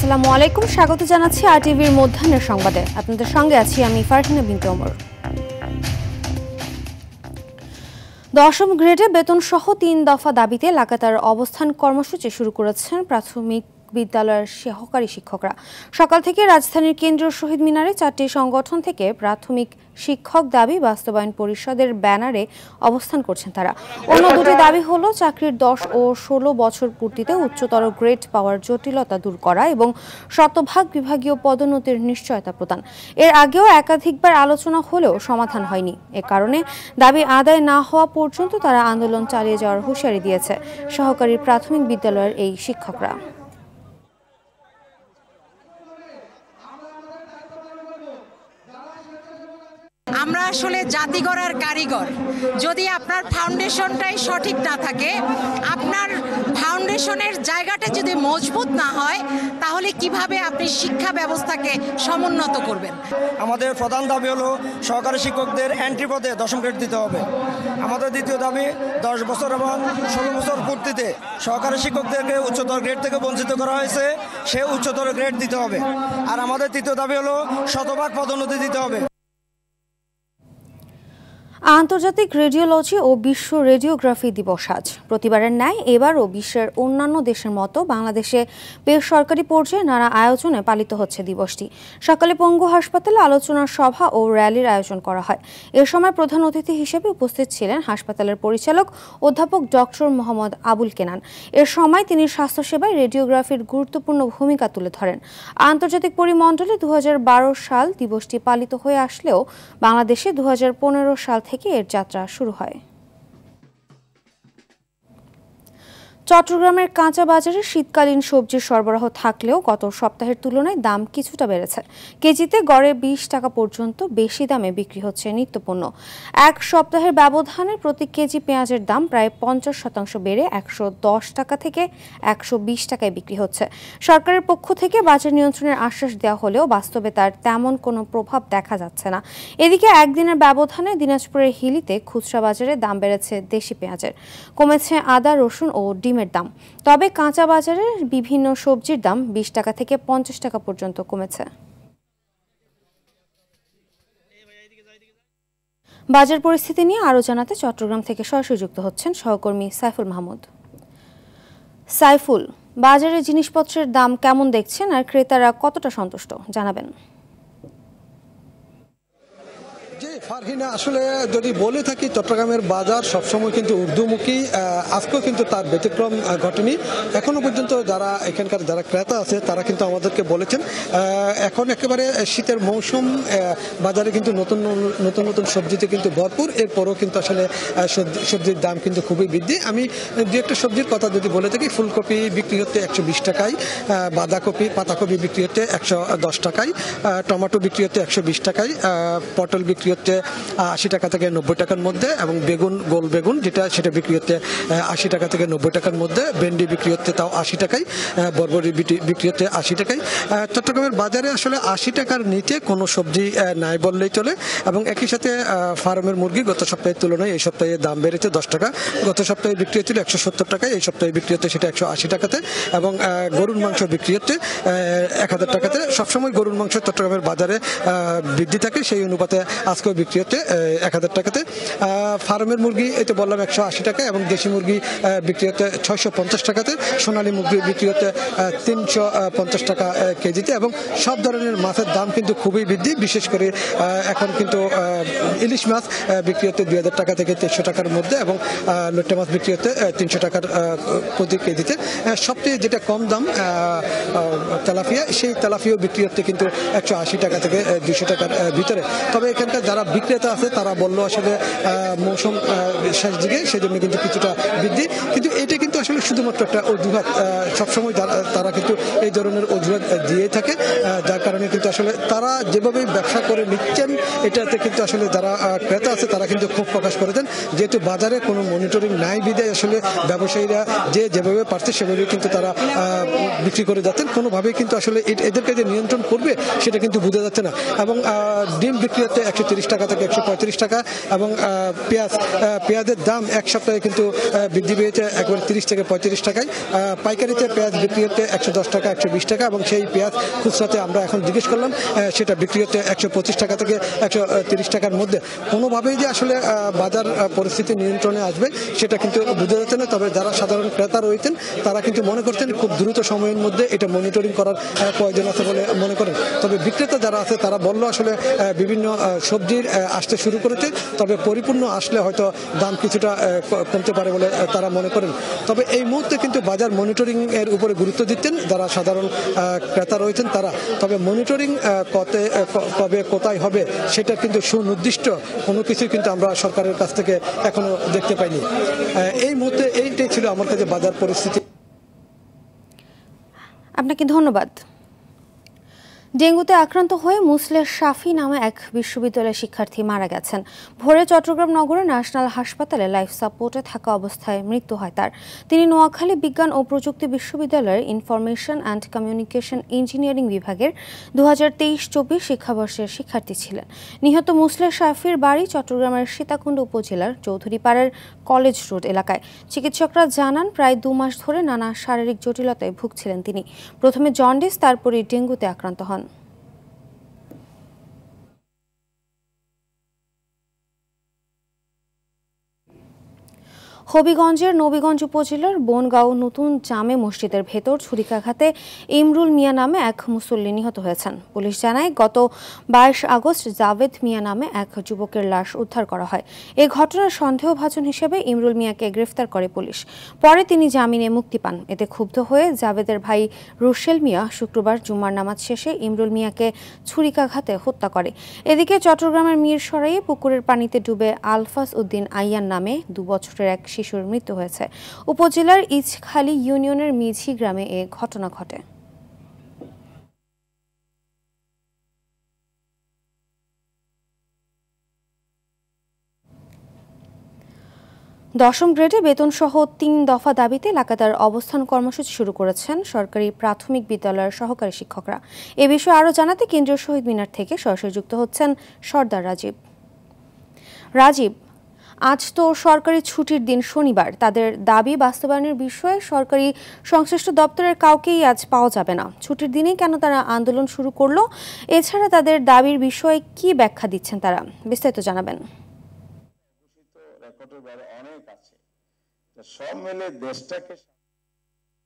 আসসালামু আলাইকুম, স্বাগত জানাচ্ছি আরটিভির মধ্যাহ্নের সংবাদে। আপনাদের সঙ্গে আছি আমি ফারহিনা বিনতে ওমর। 10ম গ্রেডে বেতন সহ 3 দফা দাবিতে লাগাতার অবস্থান কর্মসূচি শুরু করেছেন প্রাথমিক বিদ্যালয়ের সহকারী শিক্ষকরা। সকাল থেকে রাজধানীর কেন্দ্রীয় শহীদ মিনারে 4টি সংগঠন থেকে প্রাথমিক শিক্ষক দাবি বাস্তবায়ন পরিষদের ব্যানারে অবস্থান করছেন তারা। অন্য দুটি দাবি হলো চাকরির 10 ও 16 বছর পূর্তিতে উচ্চতর গ্রেড পাওয়ার জটিলতা দূর করা এবং শতভাগ বিভাগীয় পদোন্নতির নিশ্চয়তা প্রদান। এর আগেও একাধিকবার আলোচনা হলেও সমাধান হয়নি। এ কারণে দাবি আদায় না হওয়া পর্যন্ত তারা আন্দোলন চালিয়ে যাওয়ার হুঁশিয়ারি দিয়েছে সহকারী প্রাথমিক বিদ্যালয়ের এই শিক্ষকরা। আমরা আসলে জাতি গড়ার কারিগর। যদি আপনার ফাউন্ডেশনটাই সঠিক না থাকে, আপনার ফাউন্ডেশনের জায়গাটা যদি মজবুত না হয়, তাহলে কিভাবে আপনি শিক্ষা ব্যবস্থাকে সমুন্নত করবেন? আমাদের প্রধান দাবি হলো সহকারী শিক্ষকদের এন্ট্রি পদে 10ম গ্রেড দিতে হবে। আমাদের দ্বিতীয় দাবি 10 বছর এবং 16 বছর পূর্তিতে সহকারী শিক্ষকদেরকে উচ্চতর গ্রেড থেকে বঞ্চিত করা হয়েছে, সে উচ্চতর গ্রেড দিতে হবে। আর আমাদের তৃতীয় দাবি হলো শতভাগ পদোন্নতি দিতে হবে। আন্তর্জাতিক রেডিওলজি ও বিশ্ব রেডিওগ্রাফি দিবস আজ। প্রতিবারের ন্যায় এবারও বিশ্বের অন্যান্য দেশের মতো বাংলাদেশে বেসরকারি পর্যায়ে নানা আয়োজনে পালিত হচ্ছে দিবসটি। সকালে পঙ্গু হাসপাতালে আলোচনা সভা ও র্যালির আয়োজন করা হয়। এ সময় প্রধান অতিথি হিসেবে উপস্থিত ছিলেন হাসপাতালের পরিচালক অধ্যাপক ডক্টর মোহাম্মদ আবুল কেনান। এর সময় তিনি স্বাস্থ্যসেবায় রেডিওগ্রাফির গুরুত্বপূর্ণ ভূমিকা তুলে ধরেন। আন্তর্জাতিক পরিমণ্ডলে 2012 সাল দিবসটি পালিত হয়ে আসলেও বাংলাদেশে 2015 সাল থেকে এর যাত্রা শুরু হয়। চট্টগ্রামের কাঁচা বাজারে শীতকালীন সবজির সরবরাহ থাকলেও গত সপ্তাহের তুলনায় দাম কিছুটা বেড়েছে। কেজিতে গড়ে 20 টাকা পর্যন্ত বেশি দামে বিক্রি হচ্ছে নিত্যপণ্য। এক সপ্তাহের ব্যবধানে প্রতি কেজি পেঁয়াজের দাম প্রায় 50% বেড়ে 110 টাকা থেকে 120 টাকায় বিক্রি হচ্ছে। সরকারের পক্ষ থেকে বাজার নিয়ন্ত্রণের আশ্বাস দেওয়া হলেও বাস্তবে তার তেমন কোনো প্রভাব দেখা যাচ্ছে না। এদিকে একদিনের ব্যবধানে দিনাজপুরের হিলিতে খুচরা বাজারে দাম বেড়েছে দেশি পেঁয়াজের, কমেছে আদা, রসুন ও ডিমের দাম। তবে কাঁচা বাজারে বিভিন্ন সবজির দাম 20 টাকা থেকে 50 টাকা পর্যন্ত কমেছে। বাজার পরিস্থিতি নিয়ে আরো জানাতে চট্টগ্রাম থেকে সরাসরি যুক্ত হচ্ছেন সহকর্মী সাইফুল মাহমুদ। সাইফুল, বাজারে জিনিসপত্রের দাম কেমন দেখছেন আর ক্রেতারা কতটা সন্তুষ্ট জানাবেন? ফারহিনা, আসলে যদি বলে থাকি চট্টগ্রামের বাজার সবসময় কিন্তু ঊর্ধ্বমুখী, আজকেও কিন্তু তার ব্যতিক্রম ঘটেনি। এখনো পর্যন্ত এখানকার যারা ক্রেতা আছে তারা কিন্তু আমাদেরকে বলেছেন এখন একেবারে শীতের মৌসুম, বাজারে কিন্তু নতুন নতুন সবজিতে কিন্তু ভরপুর। এরপরও কিন্তু আসলে সবজির দাম কিন্তু খুবই বৃদ্ধি। আমি দু একটা সবজির কথা যদি বলে থাকি, ফুলকপি বিক্রি হচ্ছে 120 টাকায়, বাঁধাকপি পাতাকপি বিক্রি হচ্ছে 110 টাকায়, টমেটো বিক্রি হচ্ছে 120 টাকায়, পটল বিক্রি হচ্ছে 80 টাকা থেকে 90 টাকার মধ্যে, এবং বেগুন, গোল বেগুন সেটা বিক্রি হচ্ছে 80 টাকা থেকে 90 টাকার মধ্যে, ভেন্ডি বিক্রি হচ্ছে তাও 80 টাকায়, বরবটি বিক্রি হচ্ছে 80 টাকায়। চট্টগ্রামের বাজারে আসলে 80 টাকার নিচে কোনো সবজি নাই বললেই চলে। এবং একই সাথে ফার্মের মুরগি গত সপ্তাহের তুলনায় এই সপ্তাহে দাম বেড়েছে 10 টাকা। গত সপ্তাহে বিক্রি হচ্ছিল 170 টাকায়, এই সপ্তাহে বিক্রি হচ্ছে সেটা 180 টাকাতে। এবং গরুর মাংস বিক্রি হচ্ছে 1000 টাকাতে। সবসময় গরুর মাংস চট্টগ্রামের বাজারে বৃদ্ধি থাকে, সেই অনুপাতে আজকেও বিক্রি হচ্ছে 1000 টাকাতে। ফার্মের মুরগি এই তো বললাম 180 টাকা, এবং দেশি মুরগি বিক্রি হচ্ছে 650 টাকাতে। সোনালী মুরগি বিক্রি হচ্ছে 350 টাকা কেজিতে। এবং সব ধরনের মাছের দাম কিন্তু খুবই বৃদ্ধি। বিশেষ করে এখন কিন্তু ইলিশ মাছ বিক্রি হচ্ছে 2000 টাকা থেকে 300 টাকার মধ্যে, এবং লোট্টা মাছ বিক্রি হচ্ছে 300 টাকার প্রতি কেজিতে। সবচেয়ে যেটা কম দাম তেলাপিয়া, সেই তেলাপিয়াও বিক্রি হচ্ছে কিন্তু 180 টাকা থেকে 200 টাকার ভিতরে। তবে এখানকার যারা বিক্রেতা আছে তারা বললো আসলে মৌসুম শেষ দিকে, সেজন্য কিন্তু কিছুটা বৃদ্ধি। কিন্তু এটা কিন্তু আসলে শুধুমাত্র একটা অজুহাত। সবসময় তারা কিন্তু এই ধরনের অজুহাত দিয়ে থাকে, যার কারণে কিন্তু আসলে তারা যেভাবে ব্যবসা করে নিচ্ছেন এটাতে কিন্তু আসলে যারা ক্রেতা আছে তারা কিন্তু ক্ষোভ প্রকাশ করেছেন। যেহেতু বাজারে কোনো মনিটরিং নাই বিধায় আসলে ব্যবসায়ীরা যেভাবে পারছে সেভাবে কিন্তু তারা বিক্রি করে যাচ্ছেন। কোনোভাবেই কিন্তু আসলে এদেরকে যে নিয়ন্ত্রণ করবে সেটা কিন্তু বোঝা যাচ্ছে না। এবং ডিম বিক্রি হচ্ছে 130 130 টাকা থেকে 135 টাকা এবং পেঁয়াজের দাম এক সপ্তাহে কিন্তু বৃদ্ধি পেয়েছে একবারে 30 থেকে 35 টাকায়। পাইকারিতে পেঁয়াজ বিক্রি হচ্ছে 110 টাকা 120 টাকা এবং সেই পেঁয়াজ খুচরাতে আমরা এখন জিজ্ঞেস করলাম সেটা বিক্রি হচ্ছে 125 টাকা থেকে 130 টাকার মধ্যে। কোনোভাবেই যে আসলে বাজার পরিস্থিতি নিয়ন্ত্রণে আসবে সেটা কিন্তু বোঝা যাচ্ছে না। তবে যারা সাধারণ ক্রেতা রয়েছেন তারা কিন্তু মনে করছেন খুব দ্রুত সময়ের মধ্যে এটা মনিটরিং করার প্রয়োজন আছে বলে মনে করেন। তবে বিক্রেতা যারা আছে তারা বললো আসলে বিভিন্ন সবজির আসতে শুরু করেছে, তবে পরিপূর্ণ আসলে হয়তো দাম কিছুটা কমতে পারে বলে তারা মনে করেন। তবে এই মুহূর্তে কিন্তু বাজার মনিটরিং এর উপরে গুরুত্ব দিচ্ছেন যারা সাধারণ ক্রেতা রয়েছেন তারা। তবে মনিটরিং কবে কোথায় হবে সেটা কিন্তু সুনির্দিষ্ট কোনো কিছুই কিন্তু আমরা সরকারের কাছ থেকে এখনো দেখতে পাইনি। এই মুহূর্তে এইটাই ছিল আমার কাছে বাজার পরিস্থিতি। আপনাকে ধন্যবাদ। ডেঙ্গুতে আক্রান্ত হয়ে মুসলেহ শাফি নামে এক বিশ্ববিদ্যালয়ের শিক্ষার্থী মারা গেছেন। ভোরে চট্টগ্রাম নগরের ন্যাশনাল হাসপাতালে লাইফ সাপোর্টে থাকা অবস্থায় মৃত্যু হয় তার। তিনি নোয়াখালী বিজ্ঞান ও প্রযুক্তি বিশ্ববিদ্যালয়ের ইনফরমেশন অ্যান্ড কমিউনিকেশন ইঞ্জিনিয়ারিং বিভাগের 2023-24 শিক্ষাবর্ষের শিক্ষার্থী ছিলেন। নিহত মুসলেহ শাফির বাড়ি চট্টগ্রামের সীতাকুণ্ড উপজেলার চৌধুরীপাড়ার কলেজ রোড এলাকায়। চিকিৎসকরা জানান প্রায় 2 মাস ধরে নানা শারীরিক জটিলতায় ভুগছিলেন তিনি। প্রথমে জন্ডিস, তারপরে ডেঙ্গুতে আক্রান্ত হন। হবিগঞ্জের নবীগঞ্জ উপজেলার বনগাঁও নতুন জামে মসজিদের ভেতর ছুরিকাঘাতে ইমরুল মিয়া নামে এক মুসল্লি নিহত হয়েছেন। পুলিশ জানায় গত 22 আগস্ট জাভেদ মিয়া নামে এক যুবকের লাশ উদ্ধার করা হয়। এই ঘটনার সন্দেহভাজন হিসেবে ইমরুল মিয়াকে গ্রেফতার করে পুলিশ। পরে তিনি জামিনে মুক্তি পান। এতে ক্ষুব্ধ হয়ে জাভেদের ভাই রুশেল মিয়া শুক্রবার জুম্মার নামাজ শেষে ইমরুল মিয়াকে ছুরিকাঘাতে হত্যা করে। এদিকে চট্টগ্রামের মিরসরাইয়ে পুকুরের পানিতে ডুবে আলফাজ উদ্দিন আইয়ান নামে 2 বছরের এক শিশুর মৃত্যু হয়েছে। উপজেলার ইচখালী ইউনিয়নের মিঝি গ্রামে এ ঘটনা ঘটে। দশম গ্রেডে বেতন সহ 3 দফা দাবিতে লাগাতার অবস্থান কর্মসূচি শুরু করেছেন সরকারি প্রাথমিক বিদ্যালয়ের সহকারী শিক্ষকরা। এ বিষয়ে আরও জানাতে কেন্দ্রীয় শহীদ মিনার থেকে সরাসরি যুক্ত হচ্ছেন সর্দার রাজীব। রাজীব, আজ তো সরকারি ছুটির দিন শনিবার, তাদের দাবি বাস্তবায়নের বিষয়ে সরকারি সংশ্লিষ্ট দপ্তরের কাউকেই আজ পাওয়া যাবে না। ছুটির দিনেই কেন তারা আন্দোলন শুরু করলো? এছাড়া তাদের দাবির বিষয়ে কি ব্যাখ্যা দিচ্ছেন তারা? বিস্তারিত জানাবেন। সব মিলে দেশটাকে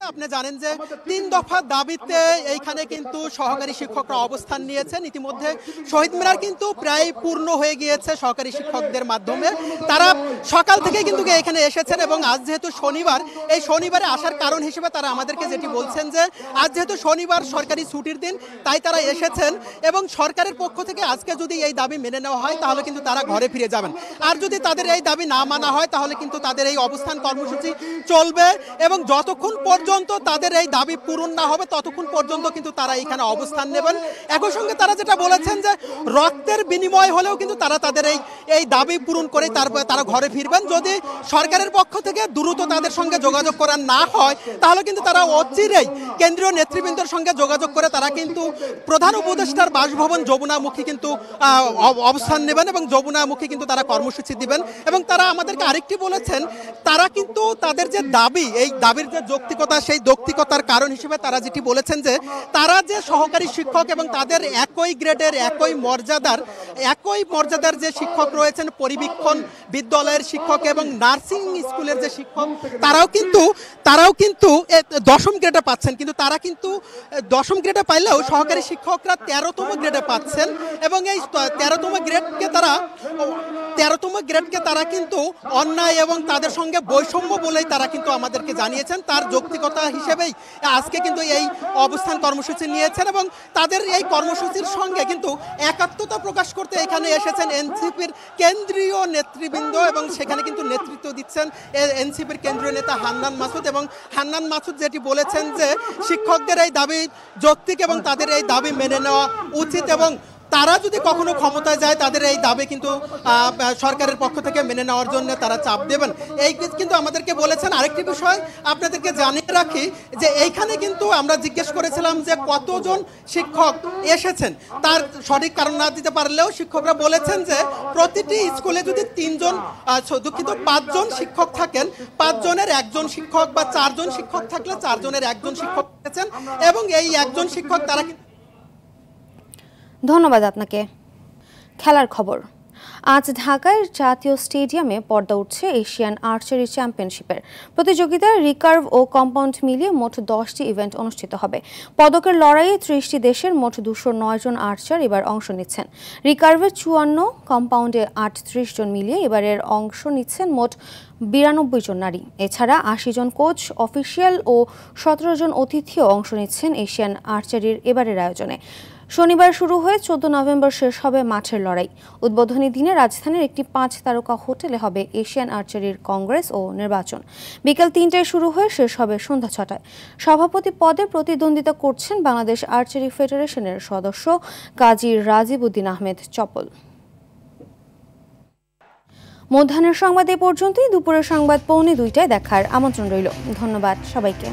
আপনি জানেন যে 3 দফা দাবিতে এইখানে কিন্তু সহকারী শিক্ষকরা অবস্থান নিয়েছেন। ইতিমধ্যে শহীদ মিনার কিন্তু প্রায় পূর্ণ হয়ে গিয়েছে সহকারী শিক্ষকদের মাধ্যমে। তারা সকাল থেকে কিন্তু এখানে এসেছেন এবং আজ যেহেতু শনিবার, এই শনিবারে আসার কারণ হিসেবে তারা আমাদেরকে যেটি বলছেন যে আজ যেহেতু শনিবার সরকারি ছুটির দিন, তাই তারা এসেছেন এবং সরকারের পক্ষ থেকে আজকে যদি এই দাবি মেনে নেওয়া হয় তাহলে কিন্তু তারা ঘরে ফিরে যাবেন। আর যদি তাদের এই দাবি না মানা হয় তাহলে কিন্তু তাদের এই অবস্থান কর্মসূচি চলবে এবং যতক্ষণ পর্যন্ত তাদের এই দাবি পূরণ না হবে ততক্ষণ পর্যন্ত কিন্তু তারা এখানে অবস্থান নেবেন। একই সঙ্গে তারা যেটা বলেছেন যে রক্তের বিনিময় হলেও কিন্তু তারা তাদের এই দাবি পূরণ করে তারপরে তারা ঘরে ফিরবেন। যদি সরকারের পক্ষ থেকে দ্রুত তাদের সঙ্গে যোগাযোগ করা না হয় তাহলে কিন্তু তারা অচিরেই কেন্দ্রীয় নেতৃবৃন্দের সঙ্গে যোগাযোগ করে তারা কিন্তু প্রধান উপদেষ্টার বাসভবন যমুনামুখী কিন্তু অবস্থান নেবেন এবং যমুনামুখী কিন্তু তারা কর্মসূচি দিবেন। এবং তারা আমাদেরকে আরেকটি বলেছেন, তারা কিন্তু তাদের যে দাবি, এই দাবির যে যৌক্তিকতা, সেই যৌক্তিকতার কারণ হিসেবে তারা যেটি বলেছেন যে তারা যে সহকারী শিক্ষক এবং তাদের একই গ্রেডের একই মর্যাদার যে শিক্ষক রয়েছেন, পরিবীক্ষণ বিদ্যালয়ের শিক্ষক এবং নার্সিং স্কুলের যে শিক্ষক, তারাও কিন্তু 10ম গ্রেডে পাচ্ছেন। কিন্তু তারা কিন্তু 10ম গ্রেডে পাইলেও সহকারী শিক্ষকরা 13তম গ্রেডে পাচ্ছেন এবং এই 13তম গ্রেডকে তারা কিন্তু অন্যায় এবং তাদের সঙ্গে বৈষম্য বলেই তারা কিন্তু আমাদেরকে জানিয়েছেন। তার যৌক্তিকতা হিসেবেই আজকে কিন্তু এই অবস্থান কর্মসূচি নিয়েছেন এবং তাদের এই কর্মসূচির সঙ্গে কিন্তু একাত্মতা প্রকাশ করতে এখানে এসেছেন এনসিপির কেন্দ্রীয় নেতৃবৃন্দ এবং সেখানে কিন্তু নেতৃত্ব দিচ্ছেন এনসিপির কেন্দ্রীয় নেতা হান্নান মাসুদ। এবং হান্নান মাসুদ যেটি বলেছেন যে শিক্ষকদের এই দাবি যৌক্তিক এবং তাদের এই দাবি মেনে নেওয়া উচিত এবং তারা যদি কখনো ক্ষমতায় যায় তাদের এই দাবি কিন্তু সরকারের পক্ষ থেকে মেনে নেওয়ার জন্য তারা চাপ দেবেন, এই কিন্তু আমাদেরকে বলেছেন। আরেকটি বিষয় আপনাদেরকে জানিয়ে রাখি যে এইখানে কিন্তু আমরা জিজ্ঞেস করেছিলাম যে কতজন শিক্ষক এসেছেন, তার সঠিক কারণ না দিতে পারলেও শিক্ষকরা বলেছেন যে প্রতিটি স্কুলে যদি 5 জন শিক্ষক থাকেন, 5 জনের 1 জন শিক্ষক বা 4 জন শিক্ষক থাকলে 4 জনের 1 জন শিক্ষক এসেছেন এবং এই 1 জন শিক্ষক তারা। ধন্যবাদ আপনাকে। খেলার খবর। আজ ঢাকার জাতীয় স্টেডিয়ামে পর্দা উঠছে এশিয়ান আর্চারি চ্যাম্পিয়নশিপের। প্রতিযোগিতার রিকার্ভ ও কম্পাউন্ড মিলিয়ে মোট 10টি ইভেন্ট অনুষ্ঠিত হবে। পদকের লড়াইয়ে 30টি দেশের মোট 209 জন আর্চার এবার অংশ নিচ্ছেন। রিকার্ভে 54, কম্পাউন্ডে 38 জন মিলিয়ে এবারের অংশ নিচ্ছেন মোট 92 জন নারী। এছাড়া 80 জন কোচ, অফিসিয়াল ও 17 জন অতিথিও অংশ নিচ্ছেন এশিয়ান আর্চারির এবারের আয়োজনে। শনিবার শুরু হয়ে 14 নভেম্বর শেষ হবে মাঠের লড়াই। উদ্বোধনী দিনে রাজধানীর একটি 5 তারকা হোটেলে হবে এশিয়ান আর্চারির কংগ্রেস ও নির্বাচন। বিকেল 3টায় শুরু হয়ে শেষ হবে সন্ধ্যা 6টায়। সভাপতি পদে প্রতিদ্বন্দ্বিতা করছেন বাংলাদেশ আর্চারি ফেডারেশনের সদস্য কাজী রাজীব উদ্দিন আহমেদ চপল। মধ্যাহ্নের সংবাদ এ পর্যন্তই। দুপুরের সংবাদ 1:45টায় দেখার আমন্ত্রণ রইল। ধন্যবাদ সবাইকে।